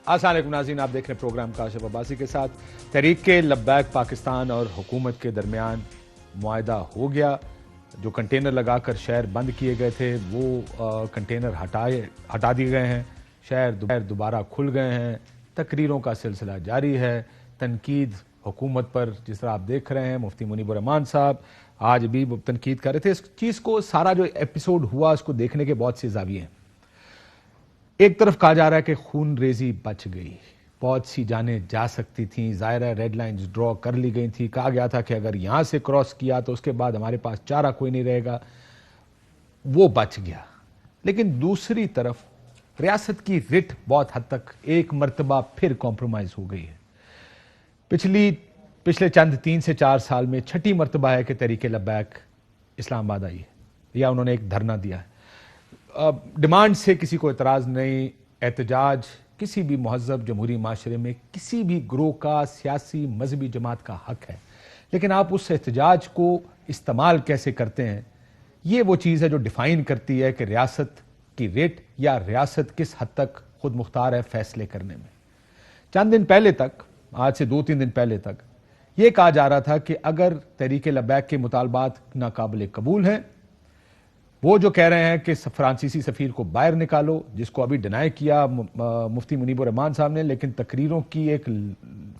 السلام علیکم ناظرین، آپ دیکھ رہے ہیں پروگرام کاشف عباسی کے ساتھ۔ تحریک لبیک پاکستان اور حکومت کے درمیان معاہدہ ہو گیا۔ جو کنٹینر لگا کر شہر بند کیے گئے تھے وہ کنٹینر ہٹا دیے گئے ہیں، شہر دوبارہ کھل گئے ہیں۔ تقریروں کا سلسلہ جاری ہے، تنقید حکومت پر جس طرح آپ دیکھ رہے ہیں۔ مفتی منیب الرحمان صاحب آج بھی تنقید کر رہے تھے۔ اس چیز کو، سارا جو ایپیسوڈ ہوا اس کو دیکھنے کے بہت سے زاویے ہیں۔ ایک طرف کہا جا رہا ہے کہ خون ریزی بچ گئی، بہت سی جانیں جا سکتی تھیں، ظاہر ہے ریڈ لائنز ڈرا کر لی گئی تھی، کہا گیا تھا کہ اگر یہاں سے کراس کیا تو اس کے بعد ہمارے پاس چارہ کوئی نہیں رہے گا، وہ بچ گیا۔ لیکن دوسری طرف ریاست کی رٹ بہت حد تک ایک مرتبہ پھر کمپرومائز ہو گئی ہے۔ پچھلے چند 3 سے 4 سال میں چھٹی مرتبہ ہے کہ تحریک لبیک اسلام آباد آئی ہے یا انہوں نے ایک دھرنا دیا ہے۔ ڈیمانڈ سے کسی کو اعتراض نہیں، احتجاج کسی بھی مہذب جمہوری معاشرے میں کسی بھی گروہ کا، سیاسی مذہبی جماعت کا حق ہے، لیکن آپ اس احتجاج کو استعمال کیسے کرتے ہیں، یہ وہ چیز ہے جو ڈیفائن کرتی ہے کہ ریاست کی ریٹ یا ریاست کس حد تک خود مختار ہے فیصلے کرنے میں۔ چند دن پہلے تک، آج سے 2-3 دن پہلے تک یہ کہا جا رہا تھا کہ اگر تحریک لبیک کے مطالبات ناقابل قبول ہیں، وہ جو کہہ رہے ہیں کہ فرانسیسی سفیر کو باہر نکالو، جس کو ابھی ڈینائی کیا مفتی منیب الرحمان صاحب نے، لیکن تقریروں کی ایک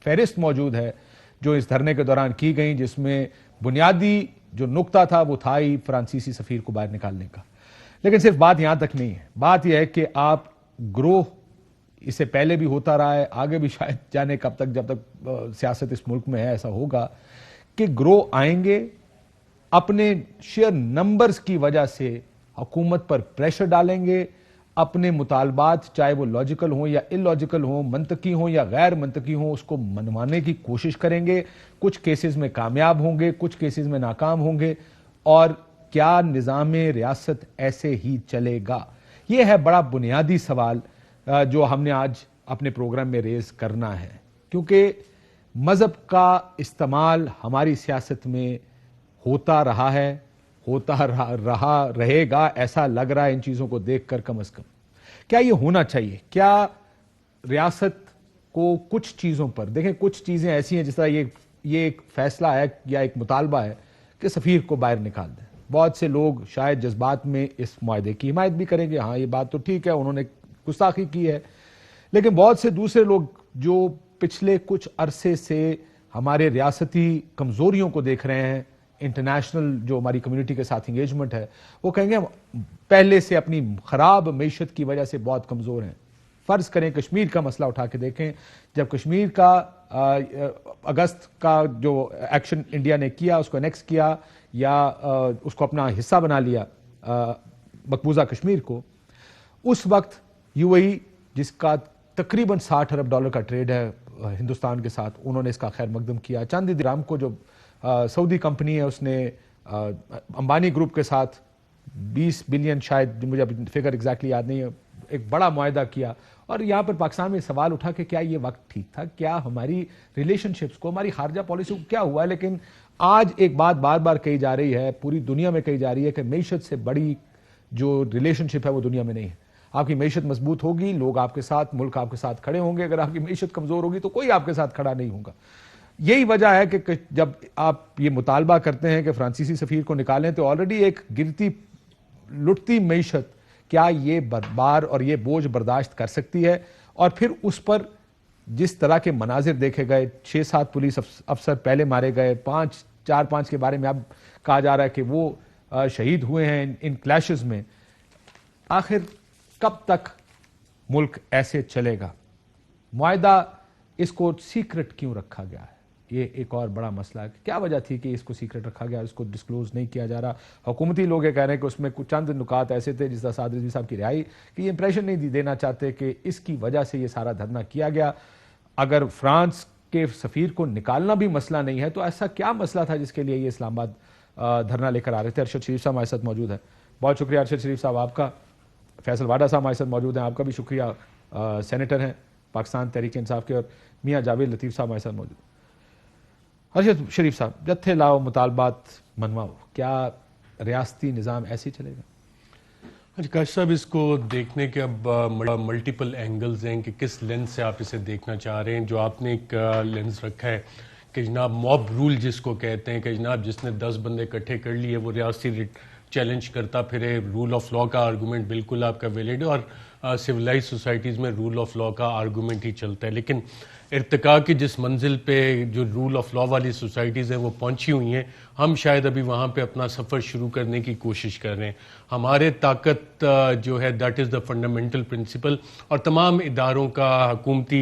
فہرست موجود ہے جو اس دھرنے کے دوران کی گئیں، جس میں بنیادی جو نقطہ تھا وہ تھا ہی فرانسیسی سفیر کو باہر نکالنے کا۔ لیکن صرف بات یہاں تک نہیں ہے، بات یہ ہے کہ آپ گروہ، اس سے پہلے بھی ہوتا رہا ہے، آگے بھی شاید جانے کب تک، جب تک سیاست اس ملک میں ہے ایسا ہوگا کہ گروہ آئیں گے، اپنے شیئر نمبرز کی وجہ سے حکومت پر پریشر ڈالیں گے، اپنے مطالبات چاہے وہ لاجیکل ہوں یا ان لاجیکل ہوں، منطقی ہوں یا غیر منطقی ہوں، اس کو منوانے کی کوشش کریں گے۔ کچھ کیسز میں کامیاب ہوں گے، کچھ کیسز میں ناکام ہوں گے۔ اور کیا نظام ریاست ایسے ہی چلے گا؟ یہ ہے بڑا بنیادی سوال جو ہم نے آج اپنے پروگرام میں ریز کرنا ہے، کیونکہ مذہب کا استعمال ہماری سیاست میں ہوتا رہا ہے، رہے گا، ایسا لگ رہا ہے ان چیزوں کو دیکھ کر۔ کم از کم کیا یہ ہونا چاہیے؟ کیا ریاست کو کچھ چیزوں پر، دیکھیں کچھ چیزیں ایسی ہیں جس طرح یہ ایک فیصلہ ہے یا ایک مطالبہ ہے کہ سفیر کو باہر نکال دیں۔ بہت سے لوگ شاید جذبات میں اس معاہدے کی حمایت بھی کریں گے، ہاں یہ بات تو ٹھیک ہے، انہوں نے گستاخی کی ہے، لیکن بہت سے دوسرے لوگ جو پچھلے کچھ عرصے سے ہمارے ریاستی کمزوریوں کو دیکھ رہے ہیں، انٹرنیشنل جو ہماری کمیونٹی کے ساتھ انگیجمنٹ ہے، وہ کہیں گے ہم پہلے سے اپنی خراب معیشت کی وجہ سے بہت کمزور ہیں۔ فرض کریں کشمیر کا مسئلہ اٹھا کے دیکھیں، جب کشمیر کا اگست کا جو ایکشن انڈیا نے کیا، اس کو انیکس کیا یا اس کو اپنا حصہ بنا لیا مقبوضہ کشمیر کو، اس وقت یو اے ای جس کا تقریباً $60 ارب کا ٹریڈ ہے ہندوستان کے ساتھ، انہوں نے اس کا خیر مقدم کیا۔ چند درام کو جو سعودی کمپنی ہے، اس نے امبانی گروپ کے ساتھ 20 بلین، شاید مجھے اب فگر ایگزیکٹلی یاد نہیں ہے، ایک بڑا معاہدہ کیا۔ اور یہاں پر پاکستان میں سوال اٹھا کہ کیا یہ وقت ٹھیک تھا؟ کیا ہماری ریلیشن شپس کو، ہماری خارجہ پالیسی کو کیا ہوا ہے؟ لیکن آج ایک بات بار بار کہی جا رہی ہے، پوری دنیا میں کہی جا رہی ہے کہ معیشت سے بڑی جو ریلیشن شپ ہے وہ دنیا میں نہیں ہے۔ آپ کی معیشت مضبوط ہوگی، لوگ آپ کے ساتھ، ملک آپ کے ساتھ کھڑے ہوں گے۔ اگر آپ کی معیشت کمزور ہوگی تو کوئی آپ کے ساتھ کھڑا نہیں ہوگا۔ یہی وجہ ہے کہ جب آپ یہ مطالبہ کرتے ہیں کہ فرانسیسی سفیر کو نکالیں، تو آلریڈی ایک گرتی لٹتی معیشت کیا یہ بار اور یہ بوجھ برداشت کر سکتی ہے؟ اور پھر اس پر جس طرح کے مناظر دیکھے گئے، 6-7 پولیس افسر پہلے مارے گئے، 4-5 کے بارے میں اب کہا جا رہا ہے کہ وہ شہید ہوئے ہیں ان کلیشز میں۔ آخر کب تک ملک ایسے چلے گا؟ معاہدہ اس کو سیکرٹ کیوں رکھا گیا ہے؟ یہ ایک اور بڑا مسئلہ ہے کہ کیا وجہ تھی کہ اس کو سیکرٹ رکھا گیا، اس کو ڈسکلوز نہیں کیا جا رہا۔ حکومتی لوگ یہ کہہ رہے ہیں کہ اس میں کچھ چند نکات ایسے تھے، جس طرح سعد رضوی صاحب کی رہائی، کہ یہ امپریشن نہیں دینا چاہتے کہ اس کی وجہ سے یہ سارا دھرنا کیا گیا۔ اگر فرانس کے سفیر کو نکالنا بھی مسئلہ نہیں ہے تو ایسا کیا مسئلہ تھا جس کے لیے یہ اسلام آباد دھرنا لے کر آ رہے تھے؟ ارشد شریف صاحب ہمارے ساتھ موجود ہیں، بہت شکریہ ارشد شریف صاحب آپ کا۔ فیصل واڈا صاحب ہمارے ساتھ موجود ہیں، آپ کا بھی شکریہ، سینیٹر ہیں پاکستان تحریک انصاف کے۔ اور میاں جاوید لطیف صاحب ہمارے ساتھ موجود ہیں۔ ارشد شریف صاحب، جتھے لاؤ مطالبات منواؤ، کیا ریاستی نظام ایسے ہی چلے گا؟ اچھا کاش صاحب، اس کو دیکھنے کے اب ملٹیپل اینگلز ہیں کہ کس لینس سے آپ اسے دیکھنا چاہ رہے ہیں. جو آپ نے ایک لینس رکھا ہے کہ جناب موب رول جس کو کہتے ہیں، کہ جناب جس نے 10 بندے اکٹھے کر لیے وہ ریاستی چیلنج کرتا پھرے، رول آف لا کا آرگومنٹ بالکل آپ کا ویلڈ ہے، اور سویلائز سوسائٹیز میں رول آف لا کا آرگومنٹ ہی چلتا ہے. لیکن ارتقاء کی جس منزل پہ جو رول آف لا والی سوسائٹیز ہیں وہ پہنچی ہوئی ہیں، ہم شاید ابھی وہاں پہ اپنا سفر شروع کرنے کی کوشش کر رہے ہیں. ہمارے طاقت جو ہے that is the fundamental principle, اور تمام اداروں کا حکومتی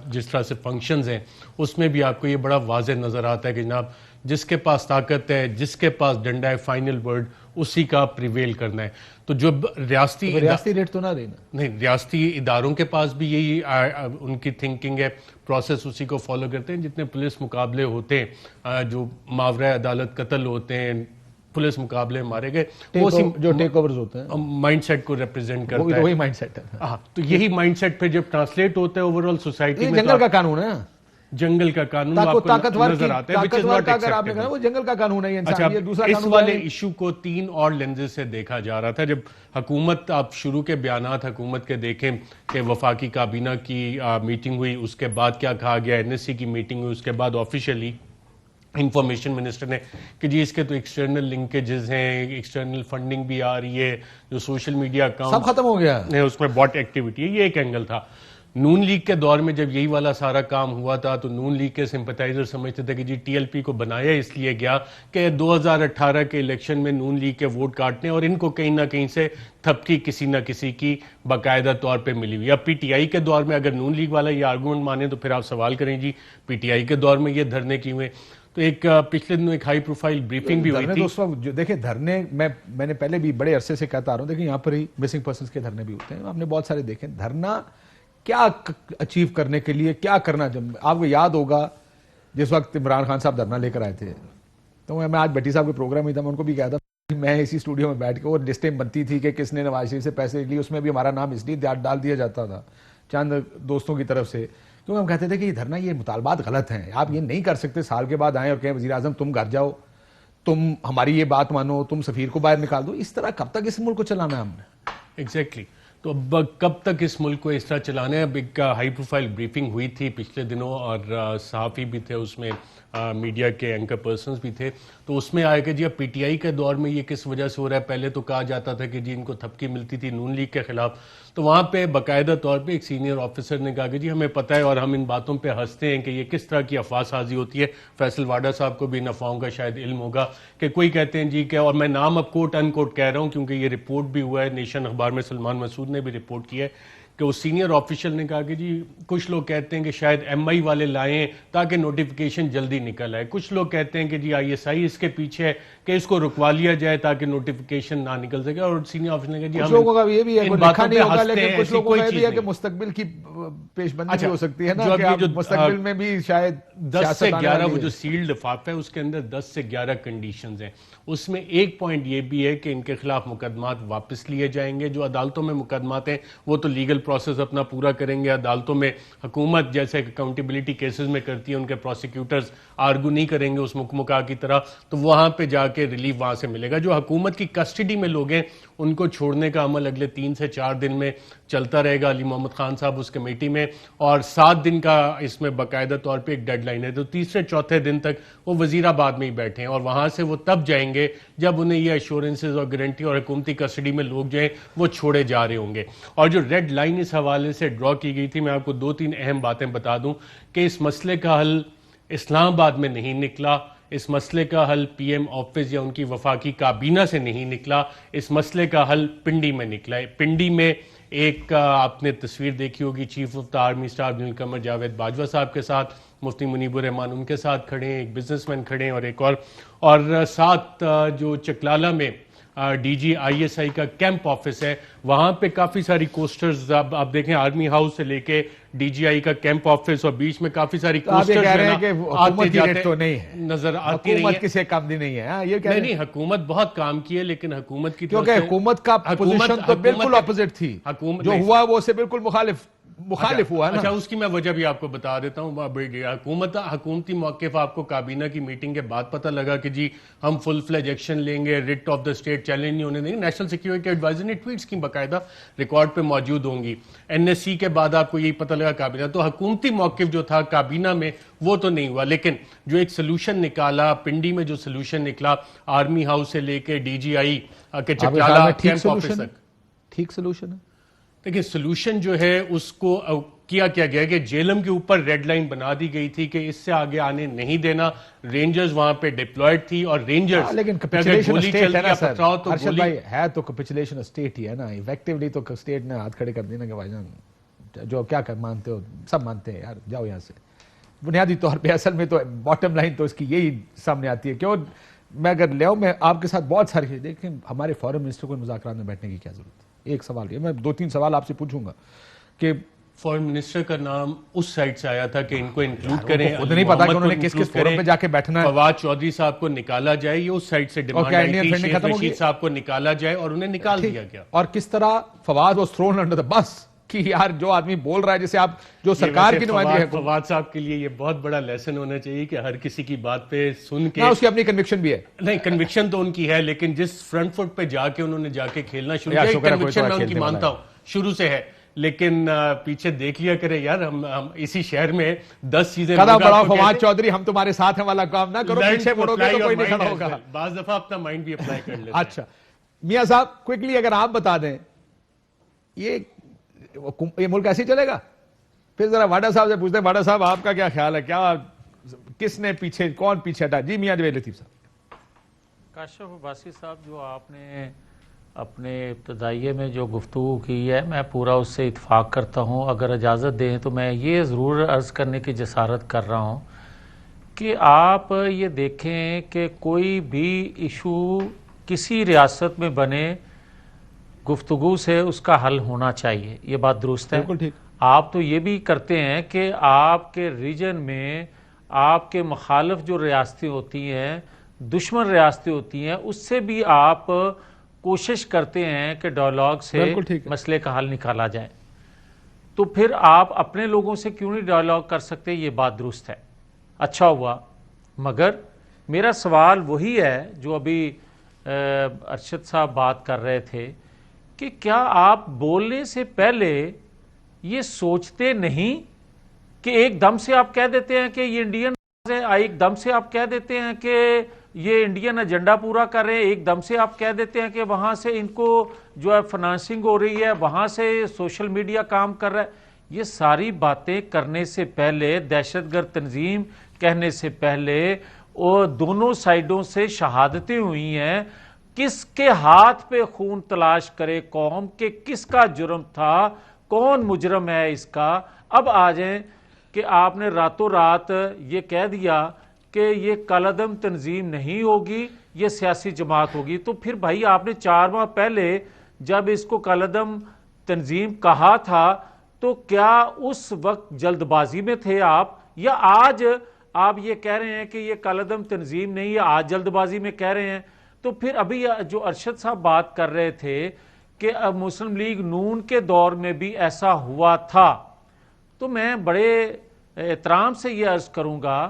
جس طرح سے فنکشنز ہیں اس میں بھی آپ کو یہ بڑا واضح نظر آتا ہے کہ جناب جس کے پاس طاقت ہے، جس کے پاس ڈنڈا ہے، فائنل ورڈ اسی کا پریویل کرنا ہے. تو جو ریاستی ریٹ تو نہ دینا، نہیں، ریاستی اداروں کے پاس بھی یہی ان کی تھنکنگ ہے، پروسیس اسی کو فالو کرتے ہیں. جتنے پولیس مقابلے ہوتے ہیں، جو ماورا عدالت قتل ہوتے ہیں، پولیس مقابلے مارے گئے، وہ جو ٹیک اوورز ہوتے ہیں مائنڈ سیٹ کو ریپرزینٹ کرتا ہے. وہی مائنڈ سیٹ ہے. ہاں، تو یہی مائنڈ سیٹ پہ جب ٹرانسلیٹ ہوتا ہے اوور آل سوسائٹی میں، جنگل کا قانون ہے، جنگل کا قانون آپ کو نظر آتا ہے، طاقتور کا اگر آپ نے کہا وہ جنگل کا قانون ہے. اچھا، اس والے ایشو کو 3 اور لینزز سے دیکھا جا رہا تھا. جب حکومت، آپ شروع کے بیانات حکومت کے دیکھیں کہ وفاقی کابینہ کی میٹنگ ہوئی، اس کے بعد کیا کہا گیا، این ایس سی کی میٹنگ ہوئی، اس کے بعد آفیشیلی انفارمیشن منسٹر نے کہ جی اس کے تو ایکسٹرنل لنکیجز ہیں، ایکسٹرنل فنڈنگ بھی آ رہی ہے، جو سوشل میڈیا اکاؤنٹ سب ختم ہو گیا ہے اس میں باٹ ایکٹیویٹی ہے. یہ ایک اینگل تھا. نون لیگ کے دور میں جب یہی والا سارا کام ہوا تھا تو نون لیگ کے سمپتائزر سمجھتے تھے کہ جی ٹی ایل پی کو بنایا اس لیے گیا کہ 2018 کے الیکشن میں نون لیگ کے ووٹ کاٹنے، اور ان کو کہیں نہ کہیں سے تھپکی کسی نہ کسی کی باقاعدہ طور پہ ملی ہوئی. اب پی ٹی آئی کے دور میں اگر نون لیگ والا یہ آرگومنٹ مانے تو پھر آپ سوال کریں جی پی ٹی آئی کے دور میں یہ دھرنے کیوں ہوئے. تو ایک پچھلے دنوں ایک ہائی پروفائل بریفنگ بھی ہوئی تھی. اس وقت دیکھیں دھرنے، میں نے پہلے بھی بڑے عرصے سے کہتا آ رہا ہوں، دیکھیں یہاں پر ہی مسنگ پرسنز کے دھرنے بھی ہوتے ہیں، ہم نے بہت سارے دیکھے. دھرنا کیا اچیو کرنے کے لیے کیا کرنا، جب آپ کو یاد ہوگا جس وقت عمران خان صاحب دھرنا لے کر آئے تھے، تو میں آج بھٹی صاحب کے پروگرام میں تھا، میں ان کو بھی کہا تھا، میں اسی اسٹوڈیو میں بیٹھ کے وہ لسٹیں بنتی تھی کہ کس نے نواز شریف سے پیسے لیے، اس میں بھی ہمارا نام اس لیے ڈال دیا جاتا تھا چند دوستوں کی طرف سے، کیونکہ ہم کہتے تھے کہ یہ دھرنا، یہ مطالبات غلط ہیں، آپ یہ نہیں کر سکتے سال کے بعد آئیں اور کہیں وزیر اعظم تم گھر جاؤ، تم ہماری یہ بات مانو، تم سفیر کو باہر نکال دو. اس طرح کب تک اس ملک کو چلانا ہے ہم نے؟ ایگزیکٹلی. تو اب کب تک اس ملک کو اس طرح چلانا ہے؟ اب ایک ہائی پروفائل بریفنگ ہوئی تھی پچھلے دنوں، اور صحافی بھی تھے اس میں، میڈیا کے اینکر پرسنز بھی تھے. تو اس میں آیا کہ جی اب پی ٹی آئی کے دور میں یہ کس وجہ سے ہو رہا ہے. پہلے تو کہا جاتا تھا کہ جی ان کو تھپکی ملتی تھی نون لیگ کے خلاف. تو وہاں پہ باقاعدہ طور پہ ایک سینئر آفیسر نے کہا کہ جی ہمیں پتہ ہے اور ہم ان باتوں پہ ہنستے ہیں کہ یہ کس طرح کی افواہ سازی ہوتی ہے. فیصل واڈا صاحب کو بھی ان افواہوں کا شاید علم ہوگا کہ کوئی کہتے ہیں جی کہ، اور میں نام اب کوٹ ان کوٹ کہہ رہا ہوں کیونکہ یہ رپورٹ بھی ہوا ہے، نیشن اخبار میں سلمان مسعود نے بھی رپورٹ کی ہے، کہ اس سینئر آفیشل نے کہا کہ جی کچھ لوگ کہتے ہیں کہ شاید ایم آئی والے لائیں تاکہ نوٹیفیکیشن جلدی نکل آئے، کچھ لوگ کہتے ہیں کہ جی آئی ایس آئی اس کے پیچھے ہے کہ اس کو رکوا لیا جائے تاکہ نوٹیفیکیشن نہ نکل سکے. اور سینئر آفیسر نے کہا جی کچھ لوگوں کا یہ بھی ہے، لکھا نہیں ہوگا، لیکن کچھ لوگوں کا یہ بھی ہے کہ مستقبل کی پیش بندی بھی ہو سکتی ہے نا، کہ مستقبل میں بھی شاید 10 سے 11 وہ جو سیلڈ لفافہ ہے اس کے اندر 10 سے 11 کنڈیشنز ہیں. اس میں ایک پوائنٹ یہ بھی ہے کہ ان کے خلاف مقدمات واپس لیے جائیں گے. جو عدالتوں میں مقدمات ہیں وہ تو لیگل پروسیس اپنا پورا کریں گے. عدالتوں میں حکومت جیسے اکاؤنٹیبلٹی کیسز میں کرتی ہے، ان کے پروسیکیوٹرز آرگو نہیں کریں گے اس مکمکا کی طرح، تو وہاں پہ جا کے ریلیف وہاں سے ملے گا. جو حکومت کی کسٹڈی میں لوگ ہیں ان کو چھوڑنے کا عمل اگلے 3 سے 4 دن میں چلتا رہے گا. علی محمد خان صاحب اس کمیٹی میں، اور 7 دن کا اس میں باقاعدہ طور پہ ایک ڈیڈ لائن ہے. تو تیسرے چوتھے دن تک وہ وزیر آباد میں ہی بیٹھے ہیں، اور وہاں سے وہ تب جائیں گے جب انہیں یہ ایشورنسز اور گارنٹی اور حکومتی کسٹڈی میں لوگ جو ہیں وہ چھوڑے جا رہے ہوں گے. اور جو ریڈ لائن اس حوالے سے ڈرا کی گئی تھی، میں آپ کو 2-3 اہم باتیں بتا دوں کہ اس مسئلے کا حل اسلام آباد میں نہیں نکلا، اس مسئلے کا حل پی ایم آفس یا ان کی وفاقی کابینہ سے نہیں نکلا، اس مسئلے کا حل پنڈی میں نکلا ہے. پنڈی میں ایک آپ نے تصویر دیکھی ہوگی، chief of the army staff general Qamar Javed Bajwa صاحب کے ساتھ مفتی منیب الرحمان ان کے ساتھ کھڑے ہیں، ایک بزنس مین کھڑے ہیں، اور ایک اور ساتھ جو چکلالہ میں D G I S I کا کیمپ آفس ہے، وہاں پہ کافی ساری کوسٹرز آپ دیکھیں، آرمی ہاؤس سے لے کے ڈی جی آئی کا کیمپ آفس، اور بیچ میں کافی ساری کوسٹرز حکومت کی ریٹ تو نہیں ہے، نظر آتی رہی ہے. حکومت کسی کام دی نہیں ہے، یہ نہیں، حکومت بہت کام کی ہے، لیکن حکومت کی کیونکہ حکومت کا پوزیشن تو بالکل اپوزٹ تھی، جو ہوا وہ اسے بالکل مخالف مخالف ہوا نا. اچھا اس کی میں وجہ بھی آپ کو بتا دیتا ہوں. حکومتی موقف آپ کو کابینہ کی میٹنگ کے بعد پتہ لگا کہ جی ہم فل فلیج ایکشن لیں گے, rate of the state challenge نہیں ہونے دیں گے. نیشنل سیکیورٹی ایڈوائزر نے ٹویٹس کی باقاعدہ ریکارڈ پہ موجود ہوں گی. NSC کے بعد آپ کو یہی پتہ لگا کابینہ, تو حکومتی موقف جو تھا کابینہ میں وہ تو نہیں ہوا, لیکن جو ایک سلوشن نکالا پنڈی میں, جو سلوشن نکلا آرمی ہاؤس سے لے کے DGI کے چکلالہ کیمپ آفس تک, ٹھیک سلوشن ہے؟ دیکھیں سلوشن جو ہے اس کو کیا گیا کہ جیلم کے اوپر ریڈ لائن بنا دی گئی تھی کہ اس سے آگے آنے نہیں دینا. رینجرز وہاں پہ ڈپلوائڈ تھی, اور رینجرز لیکن کیپچولیشن اسٹیٹ ہے نا سر, ارشد بھائی ہے تو کیپچولیشن اسٹیٹ ہی ہے نا. ایفیکٹولی تو اسٹیٹ نے ہاتھ کھڑے کر دینا کہ بھائی جان جو کیا مانتے ہو سب مانتے ہیں یار, جاؤ یہاں سے. بنیادی طور پہ اصل میں تو باٹم لائن تو اس کی یہی سامنے آتی ہے. کیوں میں اگر لے میں آپ کے ساتھ بہت ساری چیزیں دیکھیں, ہمارے فارن منسٹر کو مذاکرات میں بیٹھنے کی کیا ضرورت ہے؟ ایک سوال یہ, میں 2-3 سوال آپ سے پوچھوں گا کہ فارن منسٹر کا نام اس سائٹ سے آیا تھا کہ ان کو انکلوڈ کریں, خود نہیں پتا کہ انہوں نے کس کس فورم پہ جا کے بیٹھنا ہے. فواد چودھری صاحب کو نکالا جائے, یہ اس سائٹ سے ڈیمانڈ آئی تھی شیخ رشید صاحب کو نکالا جائے, اور انہیں نکال دیا گیا. اور کس طرح Fawad was thrown under the bus کہ یار جو آدمی بول رہا ہے, جیسے آپ جو سرکار کی نمائندگی ہے, فواد صاحب کے لیے یہ بہت بڑا لیسن ہونا چاہیے کہ ہر کسی کی بات پہ سن کے, اس کی اپنی کنوکشن بھی ہے. نہیں کنوکشن تو ان کی ہے, لیکن جس فرنٹ فٹ پہ جا کے انہوں نے جا کے کھیلنا شروع کیا, کنوکشن میں ان کی مانتا ہوں شروع سے ہے, لیکن پیچھے دیکھ لیا کرے یار. ہم اسی شہر میں 10 چیزیں قدم بڑھاؤ فواد چودھری, ہم تمہارے ساتھ ہیں والا کام نہ کرو, پیچھے مڑو گے تو کوئی نہیں کھڑا ہوگا. بعض دفعہ اپنا مائنڈ بھی اپلائی کر لیتے. اچھا میاں صاحب کوئکلی اگر آپ بتا دیں یہ ملک ایسے ہی چلے گا؟ پھر ذرا واڈا صاحب سے پوچھتے ہیں, واڈا صاحب آپ کا کیا خیال ہے, کیا کس نے پیچھے, کون پیچھے ہٹا؟ جی میاں جویل لطیف صاحب. کاشف عباسی صاحب, جو آپ نے اپنے ابتدائیے میں جو گفتگو کی ہے میں پورا اس سے اتفاق کرتا ہوں. اگر اجازت دیں تو میں یہ ضرور عرض کرنے کی جسارت کر رہا ہوں کہ آپ یہ دیکھیں کہ کوئی بھی ایشو کسی ریاست میں بنے, گفتگو سے اس کا حل ہونا چاہیے, یہ بات درست ہے. آپ تو یہ بھی کرتے ہیں کہ آپ کے ریجن میں آپ کے مخالف جو ریاستیں ہوتی ہیں, دشمن ریاستیں ہوتی ہیں, اس سے بھی آپ کوشش کرتے ہیں کہ ڈائیلاگ سے مسئلے کا حل نکالا جائے. تو پھر آپ اپنے لوگوں سے کیوں نہیں ڈائیلاگ کر سکتے؟ یہ بات درست ہے, اچھا ہوا. مگر میرا سوال وہی ہے جو ابھی ارشد صاحب بات کر رہے تھے کہ کیا آپ بولنے سے پہلے یہ سوچتے نہیں کہ ایک دم سے آپ کہہ دیتے ہیں کہ یہ انڈین ہے, ایک دم سے آپ کہہ دیتے ہیں کہ یہ انڈین ایجنڈا پورا کر رہے ہیں, ایک دم سے آپ کہہ دیتے ہیں کہ وہاں سے ان کو جو ہے فنانسنگ ہو رہی ہے, وہاں سے سوشل میڈیا کام کر رہا ہے. یہ ساری باتیں کرنے سے پہلے, دہشت گرد تنظیم کہنے سے پہلے, اور دونوں سائیڈوں سے شہادتیں ہوئی ہیں. کس کے ہاتھ پہ خون تلاش کرے قوم کہ کس کا جرم تھا, کون مجرم ہے اس کا. اب آ جائیں کہ آپ نے راتوں رات یہ کہہ دیا کہ یہ کالعدم تنظیم نہیں ہوگی, یہ سیاسی جماعت ہوگی. تو پھر بھائی آپ نے 4 ماہ پہلے جب اس کو کالعدم تنظیم کہا تھا تو کیا اس وقت جلد بازی میں تھے آپ, یا آج آپ یہ کہہ رہے ہیں کہ یہ کالعدم تنظیم نہیں ہے, آج جلد بازی میں کہہ رہے ہیں؟ تو پھر ابھی جو ارشد صاحب بات کر رہے تھے کہ مسلم لیگ نون کے دور میں بھی ایسا ہوا تھا, تو میں بڑے احترام سے یہ عرض کروں گا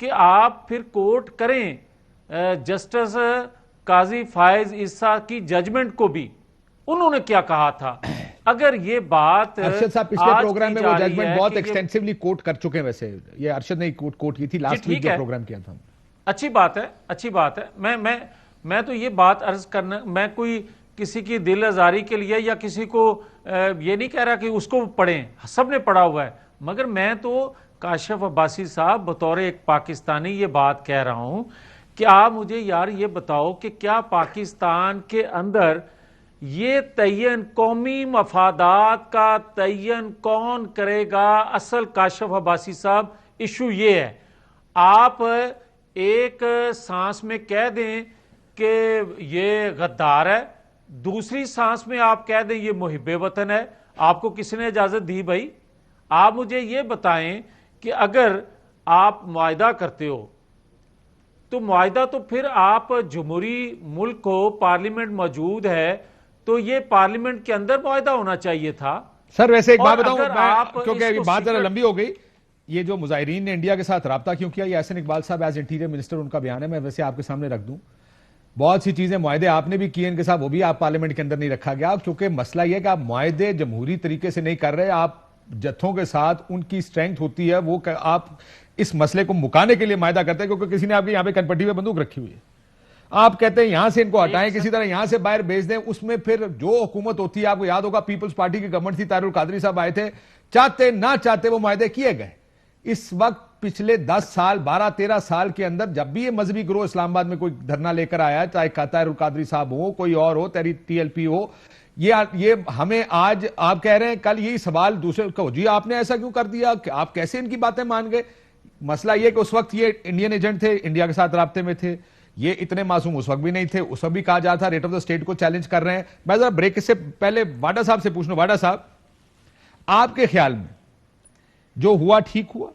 کہ آپ پھر کوٹ کریں جسٹس قاضی فائز عیسیٰ کی ججمنٹ کو بھی, انہوں نے کیا کہا تھا. اگر یہ بات ارشد صاحب پچھلے پروگرام میں وہ ججمنٹ بہت ایکسٹینسیولی کوٹ کر چکے ہیں, ویسے یہ ارشد نے کوٹ کی تھی لاسٹ ویک جو پروگرام کیا تھا. اچھی بات ہے, اچھی بات ہے. میں تو یہ بات عرض کرنا, میں کوئی کسی کی دل آزاری کے لیے یا کسی کو یہ نہیں کہہ رہا کہ اس کو پڑھیں, سب نے پڑھا ہوا ہے. مگر میں تو کاشف عباسی صاحب بطور ایک پاکستانی یہ بات کہہ رہا ہوں کہ آپ مجھے یار یہ بتاؤ کہ کیا پاکستان کے اندر یہ تعین, قومی مفادات کا تعین کون کرے گا؟ اصل کاشف عباسی صاحب ایشو یہ ہے, آپ ایک سانس میں کہہ دیں کہ یہ غدار ہے, دوسری سانس میں آپ کہہ دیں یہ محب وطن ہے. آپ کو کس نے اجازت دی بھائی؟ آپ مجھے یہ بتائیں کہ اگر آپ معاہدہ کرتے ہو تو معاہدہ تو پھر آپ جمہوری ملک ہو, پارلیمنٹ موجود ہے, تو یہ پارلیمنٹ کے اندر معاہدہ ہونا چاہیے تھا. سر ویسے ایک بات اور بتاؤں اگر میں، آپ کیونکہ اس ابھی کو بات ذرا secret- لمبی ہو گئی، یہ جو مظاہرین نے انڈیا کے ساتھ رابطہ کیوں کیا، یہ احسن اقبال صاحب ایز انٹیریئر منسٹر ان کا بیان ہے، میں ویسے آپ کے سامنے رکھ دوں. بہت سی چیزیں معاہدے آپ نے بھی کیے ان کے ساتھ، وہ بھی آپ پارلیمنٹ کے اندر نہیں رکھا گیا، کیونکہ مسئلہ یہ ہے کہ آپ معاہدے جمہوری طریقے سے نہیں کر رہے، آپ جتھوں کے ساتھ ان کی اسٹرینتھ ہوتی ہے، وہ آپ اس مسئلے کو مکانے کے لیے معاہدہ کرتے ہیں، کیونکہ کسی نے آپ کے یہاں پہ کنپٹی میں بندوق رکھی ہوئی ہے. آپ کہتے ہیں یہاں سے ان کو ہٹائیں، کسی طرح یہاں سے باہر بھیج دیں. اس میں پھر جو حکومت ہوتی ہے، آپ کو یاد ہوگا پیپلز پارٹی کی گورنمنٹ تھی، طاہر القادری صاحب آئے تھے، چاہتے نہ چاہتے وہ معاہدے کیے گئے. اس وقت پچھلے 10 سال 12-13 سال کے اندر جب بھی یہ مذہبی گروہ اسلام آباد میں کوئی دھرنا لے کر آیا، چاہے طاہر القادری صاحب ہو، کوئی اور ہو، ٹی ایل پی ہو، یہ ہمیں آج آپ کہہ رہے ہیں، کل یہی سوال دوسرے کو، جی آپ نے ایسا کیوں کر دیا، آپ کیسے ان کی باتیں مان گئے. مسئلہ یہ کہ اس وقت یہ انڈین ایجنٹ تھے، انڈیا کے ساتھ رابطے میں تھے، یہ اتنے معصوم اس وقت بھی نہیں تھے. اس وقت بھی کہا جاتا تھا ریٹ آف دا اسٹیٹ کو چیلنج کر رہے ہیں. میں ذرا بریک سے پہلے واڈا صاحب سے پوچھنا، واڈا صاحب آپ کے خیال میں جو ہوا ٹھیک ہوا؟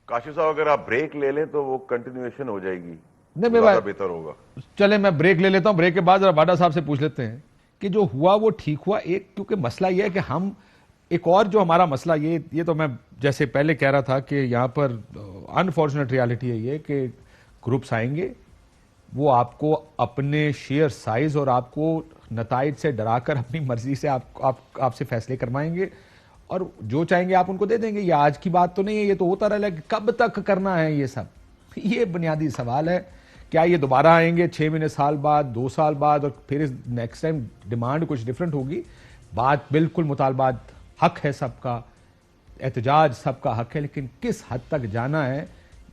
کاشف صاحب اگر آپ بریک لے لیں تو وہ کنٹینیویشن ہو جائے گی، نہیں زیادہ بہتر ہوگا. چلیں میں بریک لے لیتا ہوں، بریک کے بعد ذرا واڈا صاحب سے پوچھ لیتے ہیں کہ جو ہوا وہ ٹھیک ہوا. ایک کیونکہ مسئلہ یہ ہے کہ ہم ایک اور جو ہمارا مسئلہ یہ تو میں جیسے پہلے کہہ رہا تھا کہ یہاں پر انفارچونیٹ ریالٹی ہے یہ کہ گروپس آئیں گے، وہ آپ کو اپنے شیئر سائز اور آپ کو نتائج سے ڈرا کر اپنی مرضی سے آپ سے فیصلے کروائیں گے، اور جو چاہیں گے آپ ان کو دے دیں گے. یہ آج کی بات تو نہیں ہے، یہ تو ہوتا رہا ہے کہ کب تک کرنا ہے یہ سب. یہ بنیادی سوال ہے. کیا یہ دوبارہ آئیں گے 6 مہینے، سال بعد، 2 سال بعد، اور پھر نیکسٹ ٹائم ڈیمانڈ کچھ ڈیفرنٹ ہوگی؟ بات بالکل مطالبات حق ہے سب کا، احتجاج سب کا حق ہے، لیکن کس حد تک جانا ہے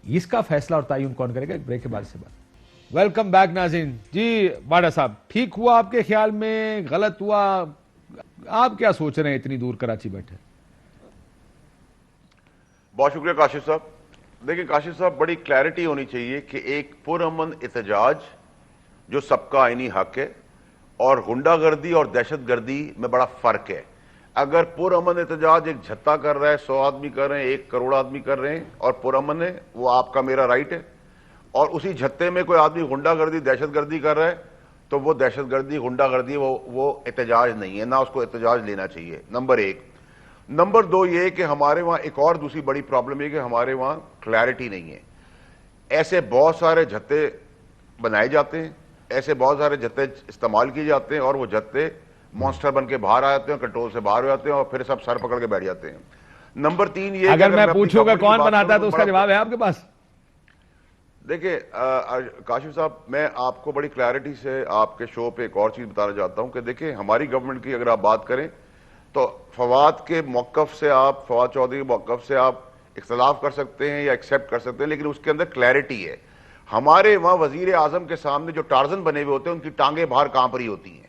اس کا فیصلہ اور تعین کون کرے گا؟ بریک کے بعد سے بات. ویلکم بیک ناظرین. جی واڈا صاحب، ٹھیک ہوا آپ کے خیال میں، غلط ہوا؟ آپ کیا سوچ رہے ہیں اتنی دور کراچی بیٹھے؟ بہت شکریہ کاشف صاحب. دیکھیں کاشف صاحب، بڑی کلیئرٹی ہونی چاہیے کہ ایک پرامن احتجاج جو سب کا آئینی حق ہے، اور غنڈہ گردی اور دہشت گردی میں بڑا فرق ہے. اگر پرامن احتجاج ایک جھتا کر رہا ہے، 100 آدمی کر رہے ہیں، 1 کروڑ آدمی کر رہے ہیں، اور پرامن ہے، وہ آپ کا میرا رائٹ ہے. اور اسی جھتے میں کوئی آدمی غنڈہ گردی دہشت گردی کر رہا ہے تو وہ دہشت گردی غنڈہ گردی وہ احتجاج نہیں ہے، نہ اس کو احتجاج لینا چاہیے. نمبر 1. نمبر 2 یہ کہ ہمارے وہاں ایک اور دوسری بڑی پرابلم ہے کہ ہمارے وہاں کلیئرٹی نہیں ہے. ایسے بہت سارے جھتے بنائے جاتے ہیں، ایسے بہت سارے جھتے استعمال کیے جاتے ہیں، اور وہ جھتے مانسٹر بن کے باہر آ جاتے ہیں، کنٹرول سے باہر ہو جاتے ہیں، اور پھر سب سر پکڑ کے بیٹھ جاتے ہیں. نمبر 3 یہ کہ اگر میں اپنی پوچھوں گا گورنمنٹ کی کون بات بناتا ہے کروں تو اس کا بڑا- جواب ہے آپ کے پاس؟ دیکھیں کاشف صاحب، میں آپ کو بڑی کلیئرٹی سے آپ کے شو پہ ایک اور چیز بتانا چاہتا ہوں کہ دیکھیں ہماری گورنمنٹ کی اگر آپ بات کریں تو فواد کے موقف سے فواد چودھری کے موقف سے آپ اختلاف کر سکتے ہیں یا ایکسیپٹ کر سکتے ہیں، لیکن اس کے اندر کلیئرٹی ہے. ہمارے وہاں وزیر اعظم کے سامنے جو ٹارزن بنے ہوئے ہوتے ہیں، ان کی ٹانگیں باہر کانپ رہی ہوتی ہیں.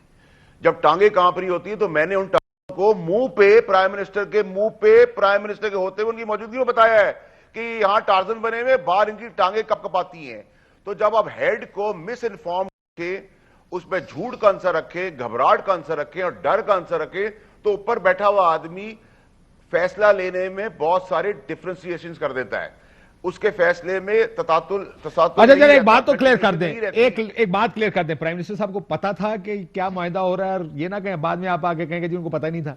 جب ٹانگیں کانپ رہی ہوتی ہیں تو میں نے ان ٹانگوں کو منہ پہ پرائم منسٹر کے ہوتے ہوئے ان کی موجودگی میں بتایا ہے کہ یہاں ٹارزن بنے ہوئے، باہر ان کی ٹانگیں کپ کپاتی ہیں. تو جب آپ ہیڈ کو مس انفارم رکھیں، اس میں جھوٹ کا عنصر رکھیں، گھبراہٹ کا عنصر رکھیں اور ڈر کا عنصر رکھیں، تو اوپر بیٹھا ہوا آدمی فیصلہ لینے میں بہت سارے ڈفرینسیشنز کر دیتا ہے. اس کے فیصلے میں تساتل اچھا نہیں ایک رہتا، بات تو کلیئر کر دیں، نہیں رہتی. ایک بات کلیئر کر دیں، پرائم منسٹر صاحب کو پتا تھا کہ کیا معاہدہ ہو رہا ہے، اور یہ نہ کہیں بعد میں آپ آگے کہیں کہ جی ان کو پتہ ہی نہیں تھا؟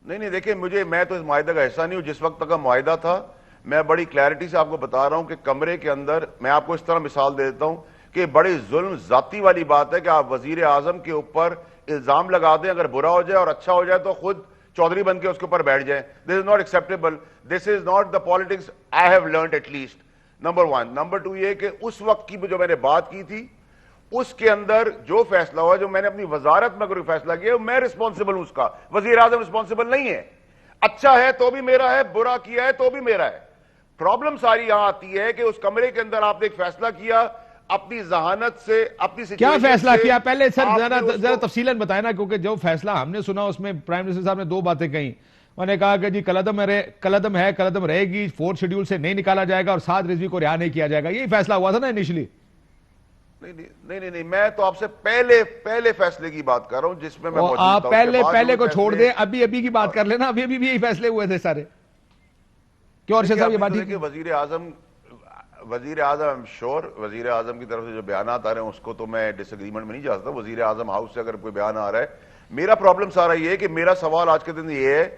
نہیں دیکھیں، میں تو اس معاہدے کا حصہ نہیں ہوں. جس وقت تک کا معاہدہ تھا، میں بڑی کلیئرٹی سے آپ کو بتا رہا ہوں کہ کمرے کے اندر میں آپ کو اس طرح مثال دے دیتا ہوں کہ بڑی ظلم ذاتی والی بات ہے کہ آپ وزیر اعظم کے اوپر الزام لگا دیں، اگر برا ہو جائے اور اچھا ہو جائے تو خود چودھری بن کے اس کے اوپر بیٹھ جائیں. This is not acceptable. This is not the politics I have learned at least. Number 1. Number 2 یہ کہ اس وقت کی جو میں نے بات کی تھی، اس کے اندر جو فیصلہ ہوا، جو میں نے اپنی وزارت میں کوئی فیصلہ کیا، میں رسپانسبل ہوں اس کا. وزیر اعظم رسپانسبل نہیں ہے. اچھا ہے تو بھی میرا ہے، برا کیا ہے تو بھی میرا ہے. پرابلم ساری یہاں آتی ہے کہ اس کمرے کے اندر آپ نے ایک فیصلہ کیا اپنی ذہانت سے، اپنی کیا سچویشن فیصلہ سے. کیا پہلے سر آپ نے اس ذرا کو- تفصیلاً بتائیں نا، کیونکہ جو فیصلہ ہم نے سنا اس میں پرائم منسٹر صاحب نے 2 باتیں کہیں. انہوں نے کہا کہ جی کلعدم ہے، کلعدم رہے گی، 4 شیڈول سے نہیں نکالا جائے گا، اور 7 رضوی کو رہا نہیں کیا جائے گا. یہی فیصلہ ہوا تھا نا انیشلی؟ نہیں، میں تو آپ سے پہلے فیصلے کی بات کر رہا ہوں جس میں میں موجود تھا. آپ اس کے بعد پہلے جو کو چھوڑ فیصلے- دیں، ابھی کی بات کر لینا. ابھی بھی یہی فیصلے ہوئے تھے سارے. کیوں ارشد دیکھیں، صاحب یہ ابھی بات تو ٹھیک دیکھیں، ہے؟ وزیر اعظم شور وزیر اعظم کی طرف سے جو بیانات آ رہے ہیں اس کو تو میں ڈس ایگریمنٹ میں نہیں جا سکتا. وزیر اعظم ہاؤس سے اگر کوئی بیان آ رہا ہے, میرا پرابلم سارا یہ ہے کہ میرا سوال آج کے دن یہ ہے